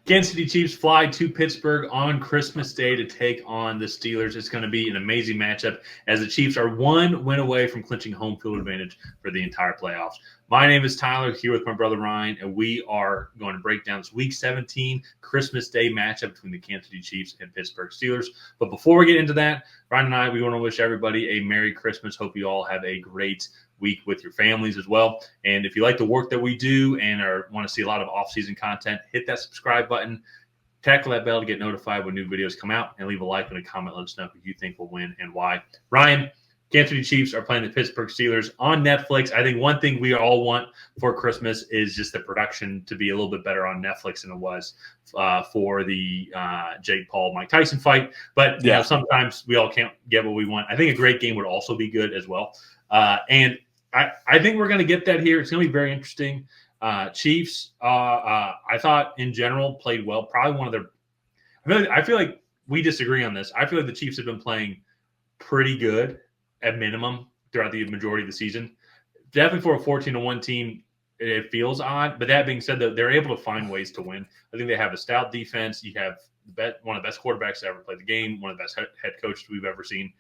Kansas City Chiefs fly to Pittsburgh on Christmas Day to take on the Steelers. It's going to be an amazing matchup as the Chiefs are one win away from clinching home field advantage for the entire playoffs. My name is Tyler, here with my brother Ryan, and we are going to break down this Week 17 Christmas Day matchup between the Kansas City Chiefs and Pittsburgh Steelers. But before we get into that, Ryan and I, we want to wish everybody a Merry Christmas. Hope you all have a great week with your families as well. And if you like the work that we do and want to see a lot of off-season content, hit that subscribe button, tackle that bell to get notified when new videos come out, and leave a like and a comment. Let us know who you think will win and why. Ryan, Kansas City Chiefs are playing the Pittsburgh Steelers on Netflix. I think one thing we all want for Christmas is just the production to be a little bit better on Netflix than it was for the Jake Paul, Mike Tyson fight. But you know, sometimes we all can't get what we want. I think a great game would also be good as well. And I think we're going to get that here. It's going to be very interesting. Chiefs, I thought in general played well. Probably one of their. I feel like we disagree on this. I feel like the Chiefs have been playing pretty good at minimum throughout the majority of the season. Definitely for a 14-1 team, it feels odd. But that being said, they're able to find ways to win. I think they have a stout defense. You have one of the best quarterbacks to ever play the game, one of the best head coaches we've ever seen.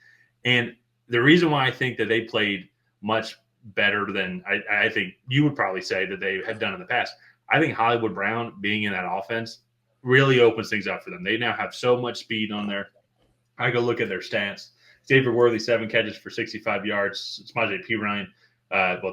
And the reason why I think that they played much better than I think you would probably say that they had done in the past, I think Hollywood Brown being in that offense really opens things up for them. They now have so much speed on there. I go look at their stats. Xavier Worthy, 7 catches for 65 yards. Samaje Perine,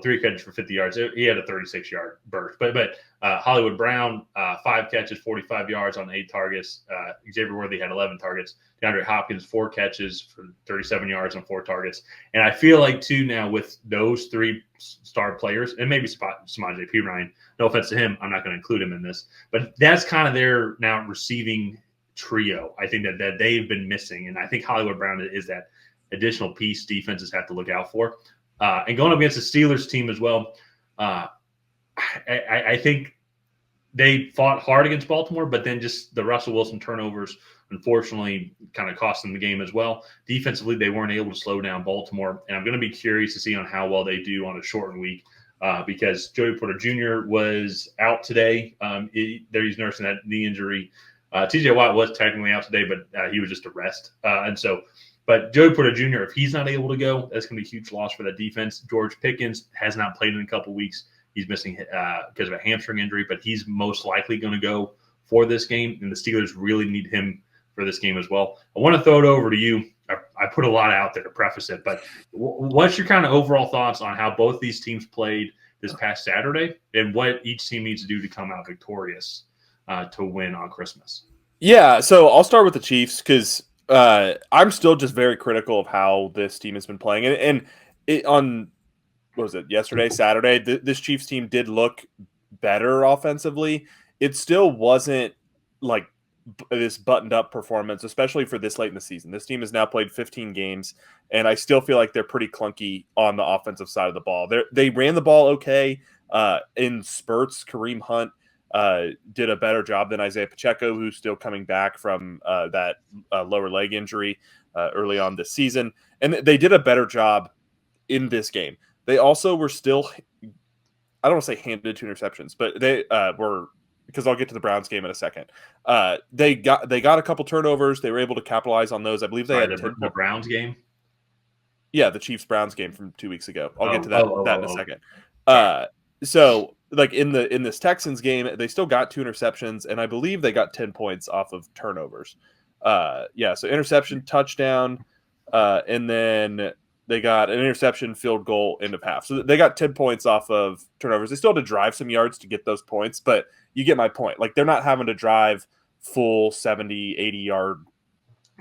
3 catches for 50 yards. He had a 36-yard burst. But Hollywood Brown, 5 catches, 45 yards on 8 targets. Xavier Worthy had 11 targets. DeAndre Hopkins, 4 catches for 37 yards on 4 targets. And I feel like, too, now with those 3 star players, and maybe Samaje Perine, no offense to him, I'm not going to include him in this, but that's kind of their now receiving trio, I think, that they've been missing. And I think Hollywood Brown is that additional piece defenses have to look out for. And going up against the Steelers team as well, I think they fought hard against Baltimore, but then just the Russell Wilson turnovers, unfortunately, kind of cost them the game as well. Defensively, they weren't able to slow down Baltimore. And I'm going to be curious to see on how well they do on a shortened week because Joey Porter Jr. was out today. He's nursing that knee injury. TJ Watt was technically out today, but he was just a rest. But Joey Porter Jr., if he's not able to go, that's going to be a huge loss for that defense. George Pickens has not played in a couple weeks. He's missing because of a hamstring injury, but he's most likely going to go for this game, and the Steelers really need him for this game as well. I want to throw it over to you. I put a lot out there to preface it, but what's your kind of overall thoughts on how both these teams played this past Saturday and what each team needs to do to come out victorious to win on Christmas? Yeah, so I'll start with the Chiefs because I'm still just very critical of how this team has been playing. And on, what was it, yesterday, Saturday, this Chiefs team did look better offensively. It still wasn't like this buttoned-up performance, especially for this late in the season. This team has now played 15 games, and I still feel like they're pretty clunky on the offensive side of the ball. They ran the ball okay in spurts. Kareem Hunt did a better job than Isaiah Pacheco, who's still coming back from that lower leg injury early on this season. And they did a better job in this game. They also were still, I don't want to say handed 2 interceptions, but they were, because I'll get to the Browns game in a second. They got a couple turnovers. They were able to capitalize on those. I believe they had the Browns game. Yeah, the Chiefs-Browns game from 2 weeks ago. I'll get to that in a second. So, like in this Texans game, they still got 2 interceptions, and I believe they got 10 points off of turnovers. So interception, touchdown, and then they got an interception, field goal, end of half. So they got 10 points off of turnovers. They still had to drive some yards to get those points, but you get my point. Like, they're not having to drive full 70, 80-yard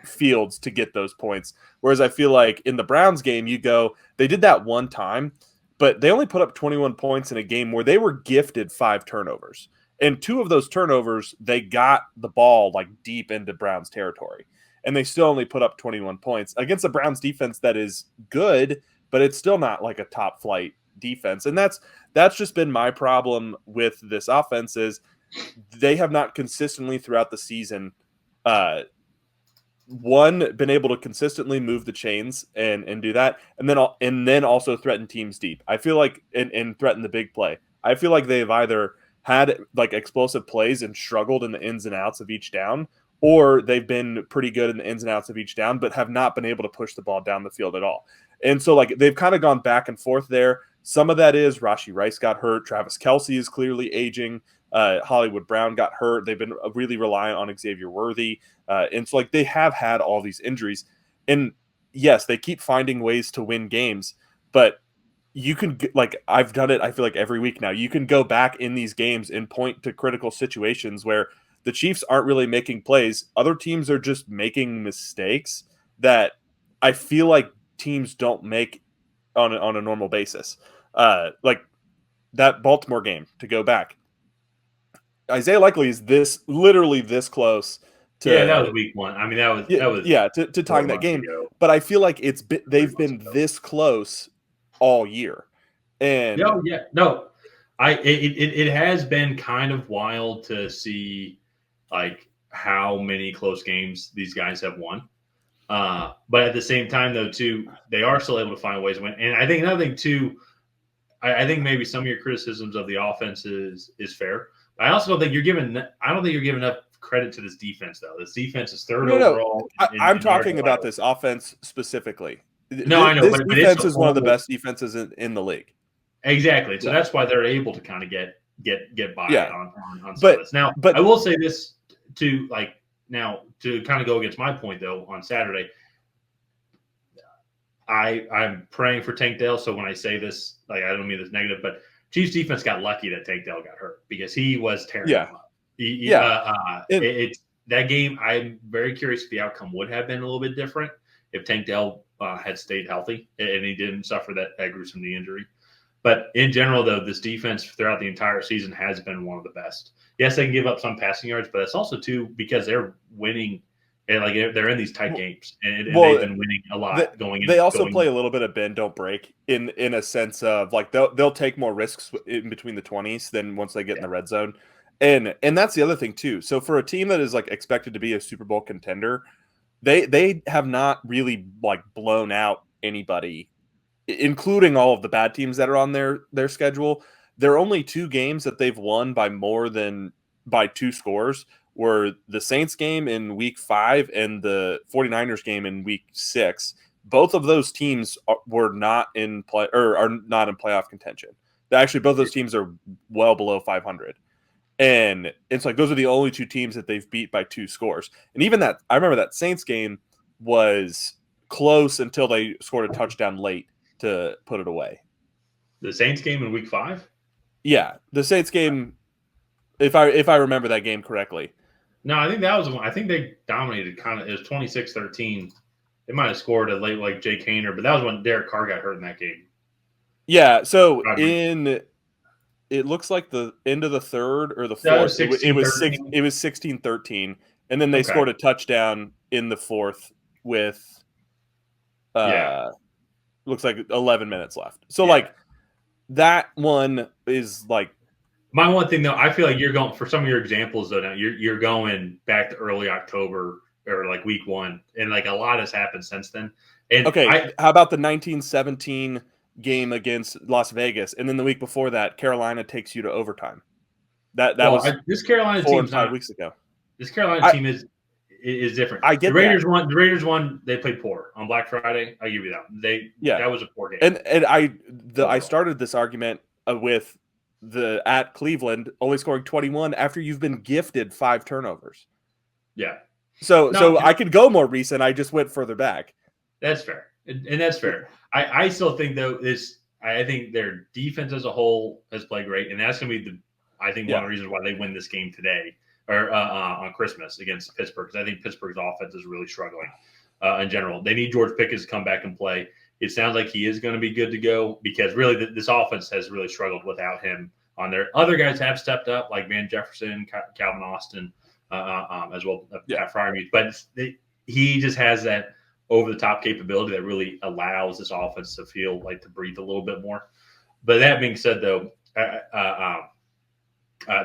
fields to get those points. Whereas I feel like in the Browns game, they did that one time, but they only put up 21 points in a game where they were gifted 5 turnovers. And 2 of those turnovers, they got the ball like deep into Browns territory. And they still only put up 21 points against a Browns defense that is good, but it's still not like a top flight defense. And that's just been my problem with this offense is they have not consistently throughout the season been able to consistently move the chains and do that, and then also threaten teams deep. I feel like and threaten the big play. I feel like they've either had like explosive plays and struggled in the ins and outs of each down, or they've been pretty good in the ins and outs of each down, but have not been able to push the ball down the field at all. And so like they've kind of gone back and forth there. Some of that is Rashee Rice got hurt. Travis Kelce is clearly aging. Hollywood Brown got hurt. They've been really reliant on Xavier Worthy. And so like they have had all these injuries. And yes, they keep finding ways to win games, but you can like I've done it I feel like every week now. You can go back in these games and point to critical situations where the Chiefs aren't really making plays. Other teams are just making mistakes that I feel like teams don't make on a normal basis. Like that Baltimore game, to go back, Isaiah Likely is literally this close to. Yeah, that was week 1. I mean, that was to tying that game. Ago. But I feel like they've been this close all year. And it has been kind of wild to see like how many close games these guys have won. But at the same time, though, too, they are still able to find ways to win. And I think another thing, too, I think maybe some of your criticisms of the offense is fair. But I also don't think you're giving enough credit to this defense, though. This defense is third overall. I'm talking about this offense specifically. No, I know. This defense is one of the best defenses in the league. Exactly. So that's why they're able to kind of get by on some of this. Now, but I will say this to kind of go against my point, though, on Saturday, I'm praying for Tank Dell. So when I say this, like, I don't mean this negative, but Chiefs defense got lucky that Tank Dell got hurt because he was tearing them up. That game, I'm very curious if the outcome would have been a little bit different if Tank Dell had stayed healthy and he didn't suffer that gruesome knee injury. But in general, though, this defense throughout the entire season has been one of the best. Yes, they can give up some passing yards, but it's also, too, because they're winning. And like they're in these tight games, and they've been winning a lot going. They also play a little bit of bend don't break in a sense of like they'll take more risks in between the 20s than once they get in the red zone, and that's the other thing too. So for a team that is like expected to be a Super Bowl contender, they have not really like blown out anybody, including all of the bad teams that are on their schedule. There are only 2 games that they've won by more than by 2 scores. Were the Saints game in week 5 and the 49ers game in week 6. Both of those teams were not in play or are not in playoff contention. Actually, both those teams are well below 500. And it's like those are the only 2 teams that they've beat by 2 scores. And even that, I remember that Saints game was close until they scored a touchdown late to put it away. The Saints game in week 5? Yeah, the Saints game, if I remember that game correctly. No, I think that was one. I think they dominated kind of. It was 26-13. They might have scored a late like Jay Kaner, but that was when Derek Carr got hurt in that game. Yeah, so it looks like the end of the third or the fourth. It was 16-13, and then they scored a touchdown in the fourth with looks like 11 minutes left. So like that one is like. My one thing, though, I feel like you're going for some of your examples, though. Now you're going back to early October or like week 1, and like a lot has happened since then. And how about the 1917 game against Las Vegas, and then the week before that, Carolina takes you to overtime. That was this Carolina 4 and 5 weeks ago. This Carolina team is different. I get the Raiders won. The Raiders won. They played poor on Black Friday. I give you that. That was a poor game. And I started this argument with. At Cleveland only scoring 21 after you've been gifted 5 turnovers. Yeah. So I could go more recent. I just went further back. That's fair. And that's fair. I still think though I think their defense as a whole has played great. And that's going to be one of the reasons why they win this game today or on Christmas against Pittsburgh. Because I think Pittsburgh's offense is really struggling in general. They need George Pickens to come back and play. It sounds like he is going to be good to go because really this offense has really struggled without him on there. Other guys have stepped up like Van Jefferson, Calvin Austin, as well as Freiermuth. But he just has that over-the-top capability that really allows this offense to feel like to breathe a little bit more. But that being said, though,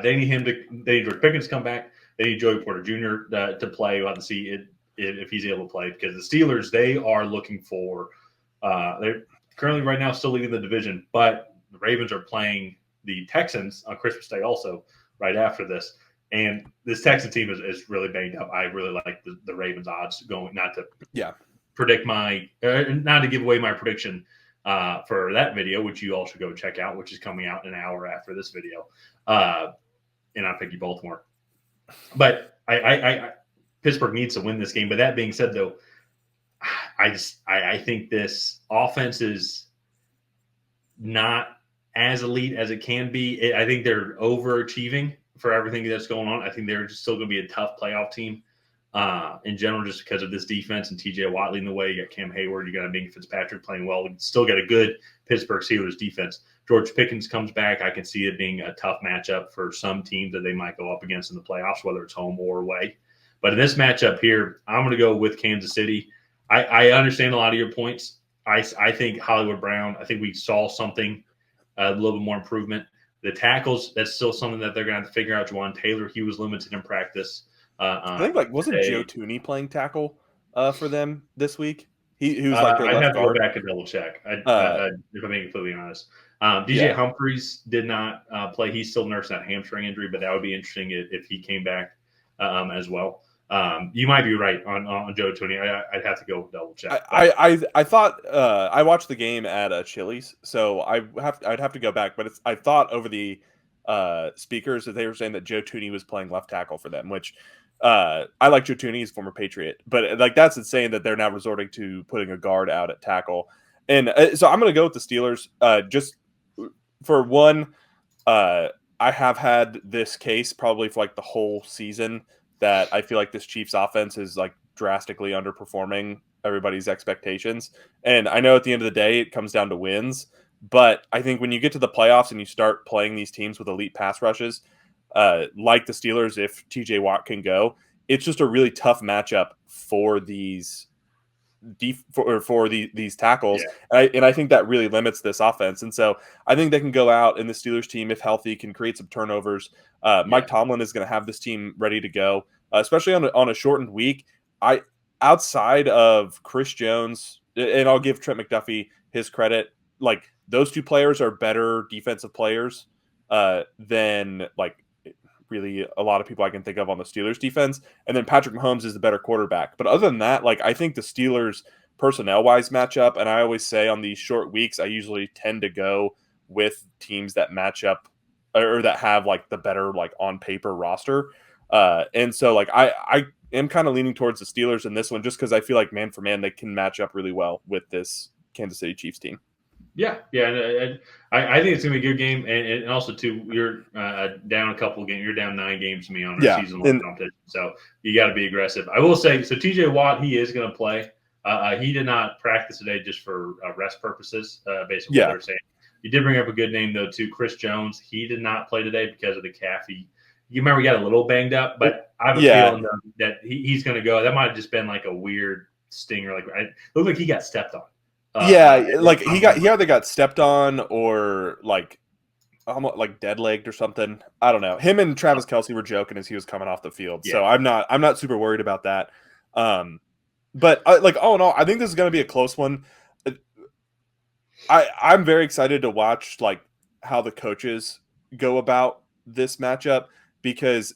they need George Pickens to come back. They need Joey Porter Jr. To play. We'll have to see if he's able to play because the Steelers, they are looking for they're currently right now still leading the division, but the Ravens are playing the Texans on Christmas Day also right after this. And this Texan team is really banged up. I really like the Ravens odds going, not to predict not to give away my prediction for that video, which you all should go check out, which is coming out an hour after this video. And I pick you Baltimore. But I Pittsburgh needs to win this game. But that being said, though, I think this offense is not as elite as it can be. I think they're overachieving for everything that's going on. I think they're still going to be a tough playoff team in general, just because of this defense and TJ Watt leading the way. You got Cam Hayward, you got Minka Fitzpatrick playing well. We still got a good Pittsburgh Steelers defense. George Pickens comes back. I can see it being a tough matchup for some teams that they might go up against in the playoffs, whether it's home or away. But in this matchup here, I'm going to go with Kansas City. I understand a lot of your points. I think Hollywood Brown, I think we saw something, a little bit more improvement. The tackles, that's still something that they're going to have to figure out. Juwan Taylor, he was limited in practice. I think wasn't Joe Tooney playing tackle for them this week? He was like their I'd left have to guard. go back and double check. If I'm being completely honest, DJ Humphries did not play. He's still nursing that hamstring injury, but that would be interesting if he came back as well. You might be right on Joe Tooney. I'd have to go double check. I thought I watched the game at Chili's, so I'd have to go back. But I thought over the speakers that they were saying that Joe Tooney was playing left tackle for them, which I like Joe Tooney, he's a former Patriot, but like that's insane that they're now resorting to putting a guard out at tackle. And so I'm going to go with the Steelers. Just for one, I have had this case probably for like the whole season that I feel like this Chiefs offense is like drastically underperforming everybody's expectations. And I know at the end of the day, it comes down to wins. But I think when you get to the playoffs and you start playing these teams with elite pass rushes, like the Steelers, if TJ Watt can go, it's just a really tough matchup for these these tackles. Yeah. And I think that really limits this offense. And so I think they can go out, and the Steelers team, if healthy, can create some turnovers. Mike Tomlin is going to have this team ready to go, especially on a shortened week. Outside of Chris Jones, and I'll give Trent McDuffie his credit, like those two players are better defensive players than like really a lot of people I can think of on the Steelers defense. And then Patrick Mahomes is the better quarterback. But other than that, like I think the Steelers personnel-wise matchup, and I always say on these short weeks, I usually tend to go with teams that match up or that have like the better like on paper roster. And so like I am kind of leaning towards the Steelers in this one just because I feel like man for man they can match up really well with this Kansas City Chiefs team. Yeah. And I think it's going to be a good game. And also, too, you're down a couple of games. You're down 9 games to me on our season-long competition. So you got to be aggressive. I will say, so TJ Watt, he is going to play. He did not practice today just for rest purposes, basically what they're saying. You did bring up a good name, though, too. Chris Jones, he did not play today because of the calf. You remember he got a little banged up, but I have a feeling that he's going to go. That might have just been like a weird stinger. Like it looked like he got stepped on. Like he either got stepped on or like almost like dead legged or something. I don't know. Him and Travis Kelce were joking as he was coming off the field, so I'm not super worried about that. But like all in all, I think this is going to be a close one. I'm very excited to watch like how the coaches go about this matchup because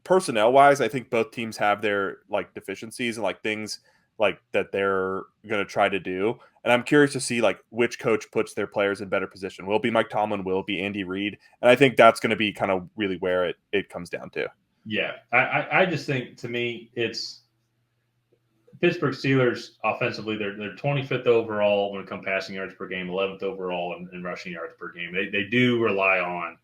personnel wise, I think both teams have their like deficiencies and like things like that they're going to try to do. And I'm curious to see like which coach puts their players in better position. Will it be Mike Tomlin? Will it be Andy Reid? And I think that's going to be kind of really where it comes down to. Yeah. I just think to me, it's Pittsburgh Steelers offensively. They're 25th overall when it comes passing yards per game, 11th overall in rushing yards per game. They do rely on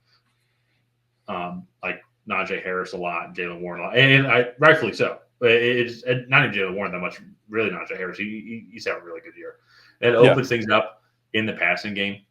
like Najee Harris a lot, Jaylen Warren a lot, and rightfully so. It's not even Jaylen Warren that much, really. Najee Harris, he's having a really good year. It opens things up in the passing game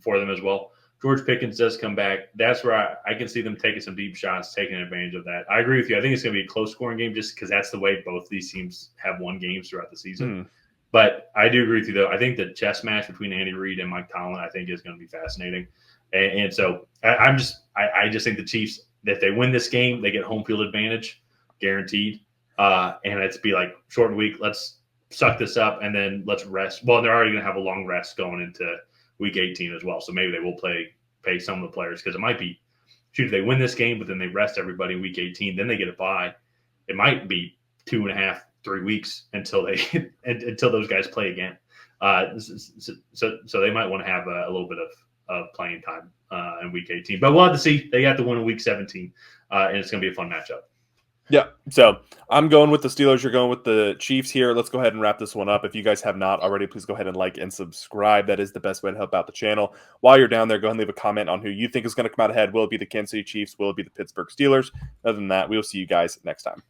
for them as well. George Pickens does come back. That's where I can see them taking some deep shots, taking advantage of that. I agree with you. I think it's going to be a close-scoring game just because that's the way both these teams have won games throughout the season. But I do agree with you, though. I think the chess match between Andy Reid and Mike Tomlin, I think, is going to be fascinating. And so I just think the Chiefs, if they win this game, they get home field advantage, guaranteed. And it's be like short week. Let's suck this up and then let's rest. Well, they're already going to have a long rest going into week 18 as well. So maybe they will play pay some of the players because it might be, shoot, if they win this game, but then they rest everybody in week 18, then they get a bye. It might be 2.5, 3 weeks until those guys play again. So they might want to have a little bit of playing time in week 18. But we'll have to see. They got to win in week 17, and it's going to be a fun matchup. Yeah, so I'm going with the Steelers. You're going with the Chiefs here. Let's go ahead and wrap this one up. If you guys have not already, please go ahead and like and subscribe. That is the best way to help out the channel. While you're down there, go ahead and leave a comment on who you think is going to come out ahead. Will it be the Kansas City Chiefs? Will it be the Pittsburgh Steelers? Other than that, we will see you guys next time.